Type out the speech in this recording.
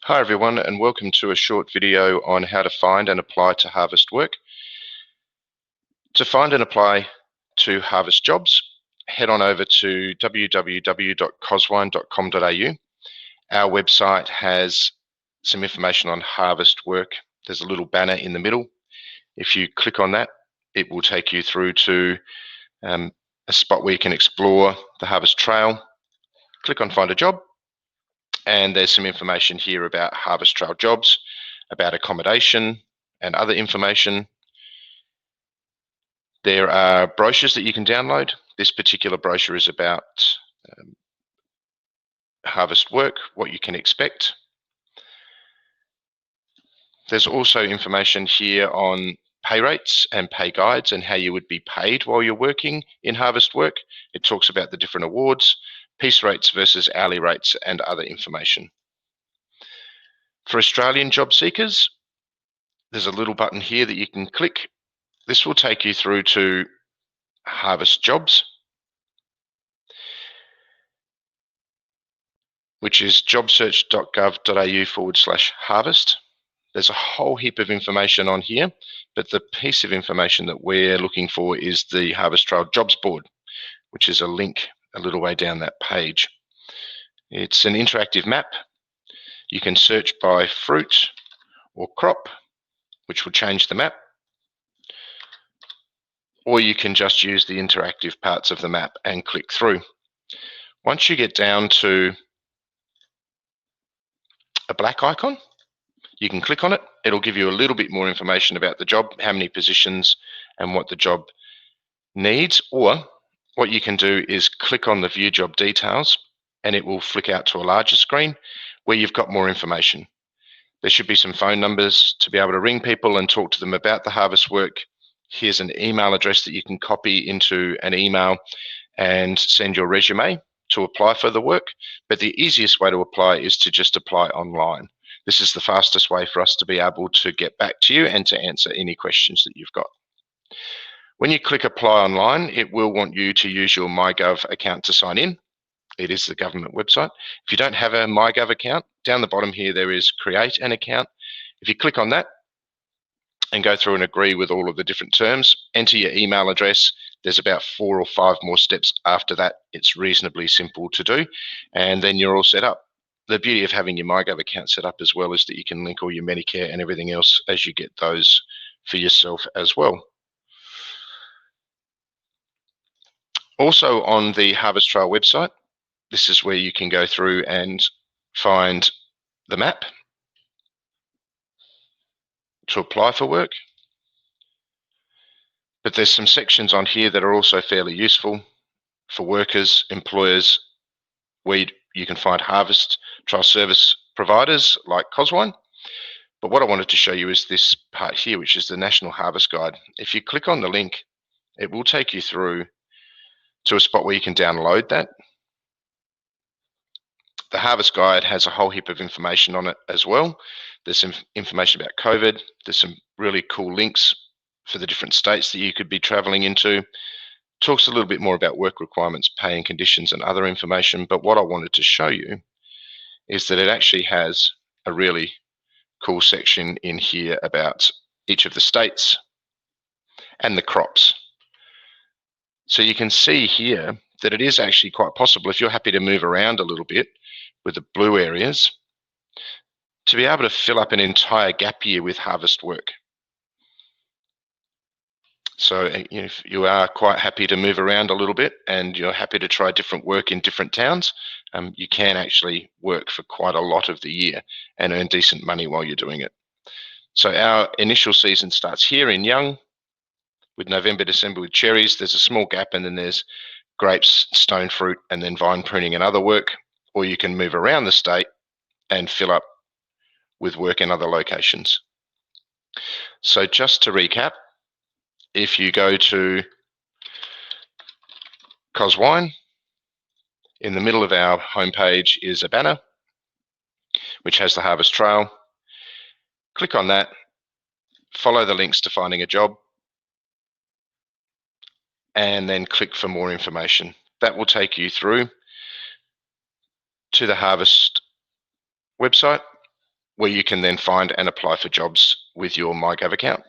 Hi everyone, and welcome to a short video on how to find and apply to Harvest Work. To find and apply to Harvest Jobs, head on over to www.coswine.com.au. Our website has some information on Harvest Work. There's a little banner in the middle. If you click on that, it will take you through to a spot where you can explore the Harvest Trail. Click on Find a Job, and there's some information here about Harvest Trail jobs, about accommodation and other information. There are brochures that you can download. This particular brochure is about Harvest Work, what you can expect. There's also information here on pay rates and pay guides and how you would be paid while you're working in Harvest Work. It talks about the different awards, piece rates versus hourly rates, and other information. For Australian job seekers, there's a little button here that you can click. This will take you through to Harvest Jobs, which is jobsearch.gov.au/harvest. There's a whole heap of information on here, but the piece of information that we're looking for is the Harvest Trail Jobs Board, which is a link a little way down that page. It's an interactive map. You can search by fruit or crop, which will change the map, or you can just use the interactive parts of the map and click through. Once you get down to a black icon, you can click on it. It'll give you a little bit more information about the job, how many positions and what the job needs. Or what you can do is click on the view job details and it will flick out to a larger screen where you've got more information. There should be some phone numbers to be able to ring people and talk to them about the Harvest Work. Here's an email address that you can copy into an email and send your resume to apply for the work. But the easiest way to apply is to just apply online. This is the fastest way for us to be able to get back to you and to answer any questions that you've got. When you click apply online, it will want you to use your MyGov account to sign in. It is the government website. If you don't have a MyGov account, down the bottom here there is create an account. If you click on that and go through and agree with all of the different terms, enter your email address. There's about 4 or 5 more steps after that. It's reasonably simple to do, and then you're all set up. The beauty of having your MyGov account set up as well is that you can link all your Medicare and everything else as you get those for yourself as well. Also on the Harvest Trail website, this is where you can go through and find the map to apply for work. But there's some sections on here that are also fairly useful for workers, employers, where you can find Harvest Trail service providers like Coswine. But what I wanted to show you is this part here, which is the National Harvest Guide. If you click on the link, it will take you through to a spot where you can download that. The Harvest Guide has a whole heap of information on it as well. There's some information about COVID. There's some really cool links for the different states that you could be traveling into. Talks a little bit more about work requirements, pay and conditions and other information. But what I wanted to show you is that it actually has a really cool section in here about each of the states and the crops. So you can see here that it is actually quite possible, if you're happy to move around a little bit with the blue areas, to be able to fill up an entire gap year with Harvest Work. So if you are quite happy to move around a little bit and you're happy to try different work in different towns, you can actually work for quite a lot of the year and earn decent money while you're doing it. So our initial season starts here in Young with November, December with cherries. There's a small gap and then there's grapes, stone fruit, and then vine pruning and other work. Or you can move around the state and fill up with work in other locations. So just to recap, if you go to Coswine, in the middle of our homepage is a banner which has the Harvest Trail. Click on that, follow the links to finding a job, and then click for more information. That will take you through to the Harvest website, where you can then find and apply for jobs with your MyGov account.